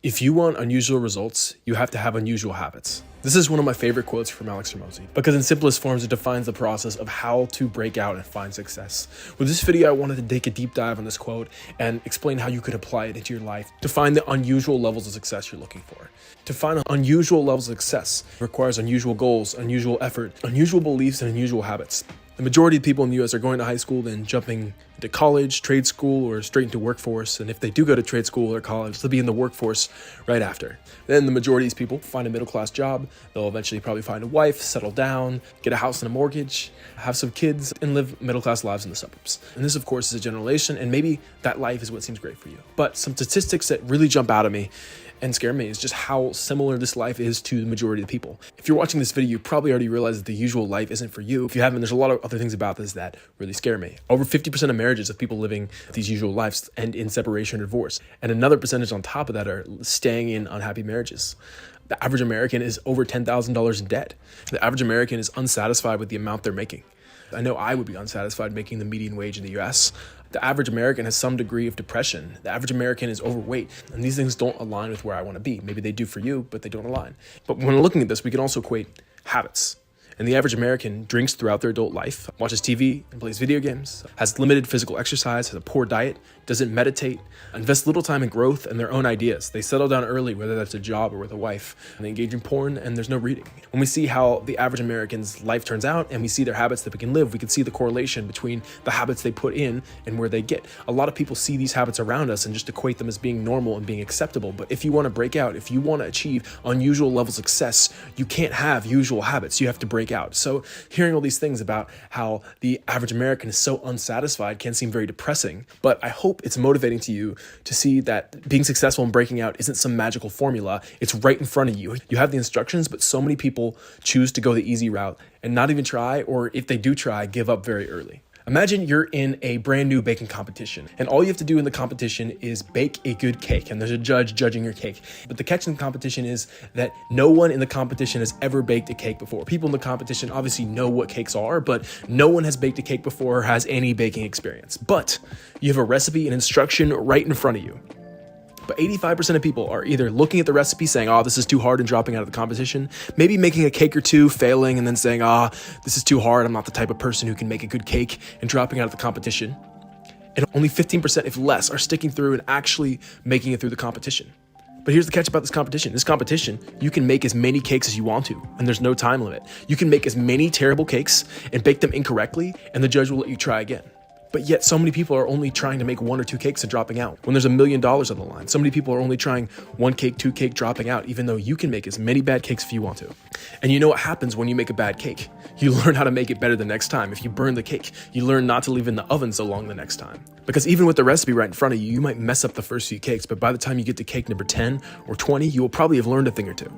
If you want unusual results, you have to have unusual habits. This is one of my favorite quotes from Alex Hormozi because in simplest forms, it defines the process of how to break out and find success. With this video, I wanted to take a deep dive on this quote and explain how you could apply it into your life to find the unusual levels of success you're looking for. To find unusual levels of success requires unusual goals, unusual effort, unusual beliefs, and unusual habits. The majority of people in the US are going to high school, then jumping into college, trade school, or straight into workforce. And if they do go to trade school or college, they'll be in the workforce right after. Then the majority of these people find a middle-class job. They'll eventually probably find a wife, settle down, get a house and a mortgage, have some kids, and live middle-class lives in the suburbs. And this, of course, is a generalization, and maybe that life is what seems great for you. But some statistics that really jump out at me and scare me is just how similar this life is to the majority of the people. If you're watching this video, you probably already realized that the usual life isn't for you. If you haven't, there's a lot of other things about this that really scare me. Over 50% of marriages of people living these usual lives end in separation or divorce. And another percentage on top of that are staying in unhappy marriages. The average American is over $10,000 in debt. The average American is unsatisfied with the amount they're making. I know I would be unsatisfied making the median wage in the US. The average American has some degree of depression. The average American is overweight. And these things don't align with where I want to be. Maybe they do for you, but they don't align. But when looking at this, we can also equate habits. And the average American drinks throughout their adult life, watches TV and plays video games, has limited physical exercise, has a poor diet, doesn't meditate, invests little time in growth and their own ideas. They settle down early, whether that's a job or with a wife, and they engage in porn, and there's no reading. When we see how the average American's life turns out and we see their habits that we can live, we can see the correlation between the habits they put in and where they get. A lot of people see these habits around us and just equate them as being normal and being acceptable. But if you want to break out, if you want to achieve unusual levels of success, you can't have usual habits. You have to break out. So hearing all these things about how the average American is so unsatisfied can seem very depressing, but I hope it's motivating to you to see that being successful and breaking out isn't some magical formula. It's right in front of you. You have the instructions, but so many people choose to go the easy route and not even try, or if they do try, give up very early. Imagine you're in a brand new baking competition and all you have to do in the competition is bake a good cake and there's a judge judging your cake. But the catch in the competition is that no one in the competition has ever baked a cake before. People in the competition obviously know what cakes are, but no one has baked a cake before or has any baking experience. But you have a recipe and instruction right in front of you. But 85% of people are either looking at the recipe saying, oh, this is too hard and dropping out of the competition, maybe making a cake or two, failing, and then saying, this is too hard. I'm not the type of person who can make a good cake, and dropping out of the competition. And only 15%, if less, are sticking through and actually making it through the competition. But here's the catch about this competition. This competition, you can make as many cakes as you want to, and there's no time limit. You can make as many terrible cakes and bake them incorrectly, and the judge will let you try again. But yet so many people are only trying to make one or two cakes and dropping out when there's $1 million on the line. So many people are only trying one cake, two cake, dropping out, even though you can make as many bad cakes if you want to. And you know what happens when you make a bad cake? You learn how to make it better the next time. If you burn the cake, you learn not to leave it in the oven so long the next time. Because even with the recipe right in front of you, you might mess up the first few cakes, but by the time you get to cake number 10 or 20, you will probably have learned a thing or two.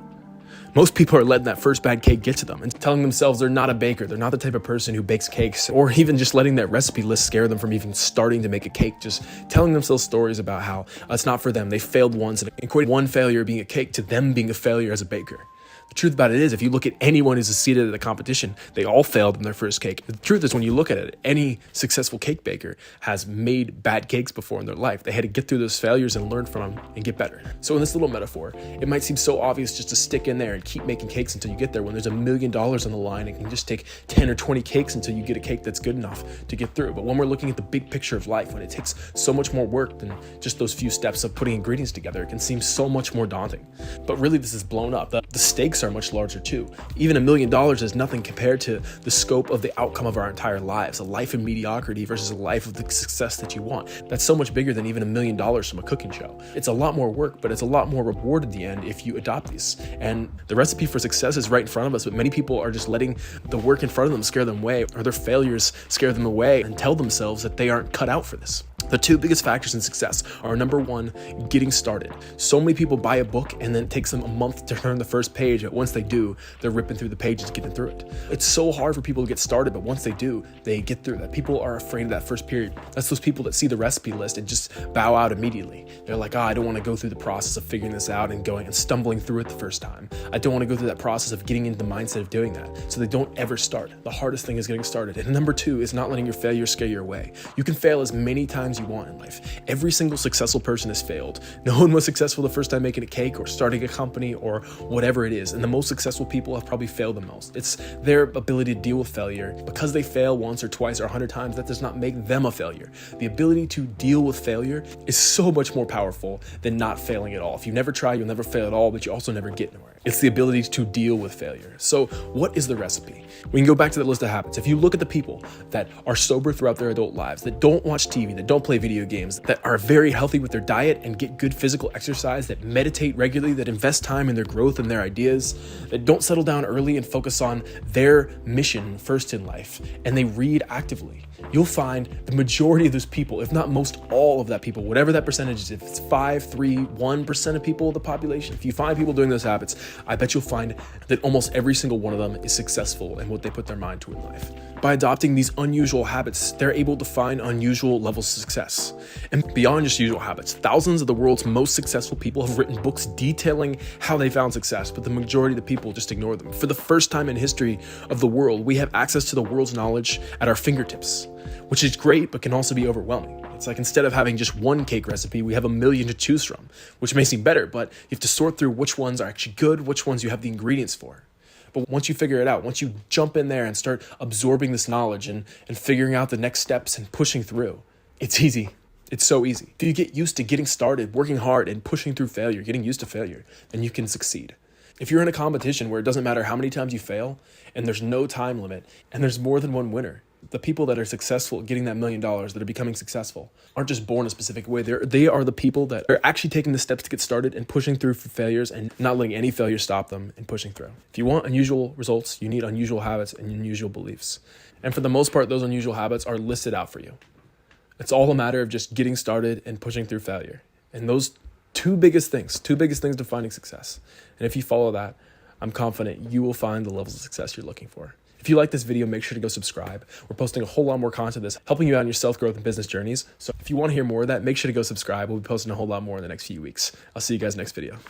Most people are letting that first bad cake get to them and telling themselves they're not a baker. They're not the type of person who bakes cakes, or even just letting that recipe list scare them from even starting to make a cake. Just telling themselves stories about how it's not for them. They failed once and equate one failure being a cake to them being a failure as a baker. The truth about it is, if you look at anyone who's seated at a competition, they all failed in their first cake. The truth is, when you look at it, any successful cake baker has made bad cakes before in their life. They had to get through those failures and learn from them and get better. So in this little metaphor, it might seem so obvious just to stick in there and keep making cakes until you get there when there's $1 million on the line. It can just take 10 or 20 cakes until you get a cake that's good enough to get through. But when we're looking at the big picture of life, when it takes so much more work than just those few steps of putting ingredients together, it can seem so much more daunting. But really, this is blown up. The stakes are much larger too. Even $1 million is nothing compared to the scope of the outcome of our entire lives, a life in mediocrity versus a life of the success that you want. That's so much bigger than even $1 million from a cooking show. It's a lot more work, but it's a lot more reward at the end if you adopt these. And the recipe for success is right in front of us, but many people are just letting the work in front of them scare them away, or their failures scare them away and tell themselves that they aren't cut out for this. The two biggest factors in success are, number one, getting started. So many people buy a book and then it takes them a month to turn the first page, but once they do, they're ripping through the pages, getting through it. It's so hard for people to get started, but once they do, they get through that. People are afraid of that first period. That's those people that see the recipe list and just bow out immediately. They're like, I don't want to go through the process of figuring this out and going and stumbling through it the first time. I don't want to go through that process of getting into the mindset of doing that. So they don't ever start. The hardest thing is getting started. And number two is not letting your failure scare you away. You can fail as many times outcomes you want in life. Every single successful person has failed. No one was successful the first time making a cake or starting a company or whatever it is. And the most successful people have probably failed the most. It's their ability to deal with failure. Because they fail once or twice or 100 times, that does not make them a failure. The ability to deal with failure is so much more powerful than not failing at all. If you never try, you'll never fail at all, but you also never get nowhere. It's the ability to deal with failure. So what is the recipe? We can go back to that list of habits. If you look at the people that are sober throughout their adult lives, that don't watch TV, that don't play video games, that are very healthy with their diet and get good physical exercise, that meditate regularly, that invest time in their growth and their ideas, that don't settle down early and focus on their mission first in life, and they read actively, you'll find the majority of those people, if not most all of that people, whatever that percentage is, if it's 5, 3, 1% of people of the population, if you find people doing those habits, I bet you'll find that almost every single one of them is successful in what they put their mind to in life. By adopting these unusual habits, they're able to find unusual levels of success. And beyond just usual habits, thousands of the world's most successful people have written books detailing how they found success, but the majority of the people just ignore them. For the first time in history of the world, we have access to the world's knowledge at our fingertips, which is great, but can also be overwhelming. It's like instead of having just one cake recipe, we have a million to choose from, which may seem better, but you have to sort through which ones are actually good, which ones you have the ingredients for. But once you figure it out, once you jump in there and start absorbing this knowledge and figuring out the next steps and pushing through, it's easy. It's so easy. If you get used to getting started, working hard, and pushing through failure, getting used to failure, then you can succeed. If you're in a competition where it doesn't matter how many times you fail, and there's no time limit, and there's more than one winner, the people that are successful at getting that $1 million, that are becoming successful, aren't just born a specific way. They are the people that are actually taking the steps to get started and pushing through for failures and not letting any failure stop them and pushing through. If you want unusual results, you need unusual habits and unusual beliefs. And for the most part, those unusual habits are listed out for you. It's all a matter of just getting started and pushing through failure. And those two biggest things defining success. And if you follow that, I'm confident you will find the levels of success you're looking for. If you like this video, make sure to go subscribe. We're posting a whole lot more content that's helping you out in your self-growth and business journeys. So if you want to hear more of that, make sure to go subscribe. We'll be posting a whole lot more in the next few weeks. I'll see you guys next video.